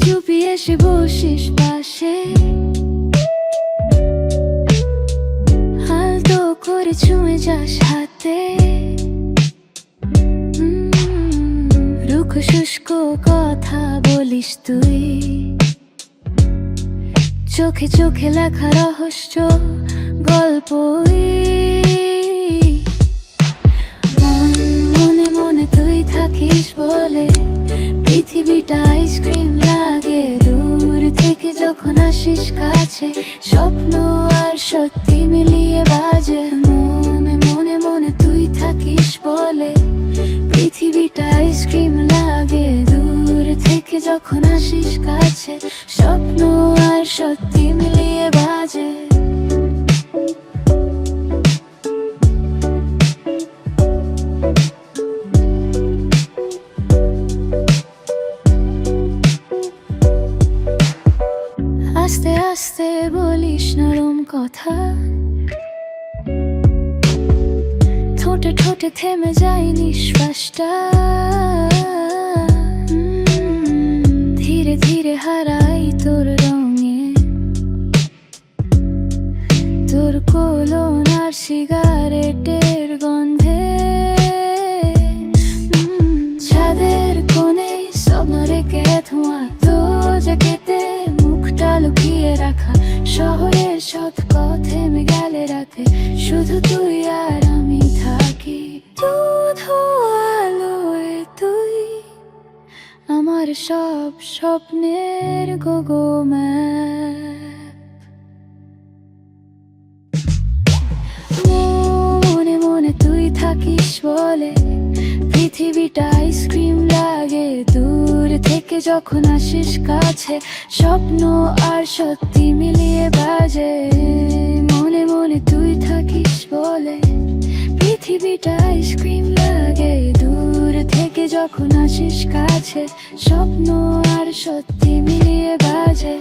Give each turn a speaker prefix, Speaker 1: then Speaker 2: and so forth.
Speaker 1: চুপি এসে বসিস পাশে, আলতো করে ছুঁয়ে যাস হাতে। রুক্ষ শুষ্ক কথা বলিস তুই, চোখে চোখে লেখা রহস্য গল্পই। মনে মনে তুই থাকিস বলে পৃথিবীটা আইসক্রিম লাগে। দূর থেকে যখন আসিস কাছে, স্বপ্ন আর সত্যি মিলিয়ে বাজে। মনে মনে মনে তুই থাকিস বলে পৃথিবীটা আইসক্রিম লাগে। দূর থেকে যখন আসিস কাছে, স্বপ্ন আর সত্যি মিলিয়ে বাজে। আস্তে আস্তে বলিস নরম কথা, ঠোঁটে ঠোঁটে থেমে যায় নিঃশ্বাসটা। ধীরে ধীরে হারাই তোর রঙে, তোর কোলন আর সিগারেটের গন্ধে। ছাদের কোণে স্বপ্ন রেখে ধোঁয়া তো জ্যাকেটে মুখটা লুকিয়ে রাখা। শহরের সৎ থেমে গেলে রাতে, শুধু তুই আর আমি থাকি। দুধ আলোয় তুই আমার সব স্বপ্নের গুগল ম্যাপ। মনে মনে তুই থাকিস বলে পৃথিবীটা আইসক্রিম লাগে। দূর থেকে যখন আসিস কাছে, স্বপ্ন আর সত্যি মিলিয়ে বাজে। মনে মনে তুই থাকিস বলে পৃথিবীটা আইসক্রিম লাগে। দূর থেকে যখন আসিস কাছে, স্বপ্ন আর সত্যি মিলিয়ে বাজে।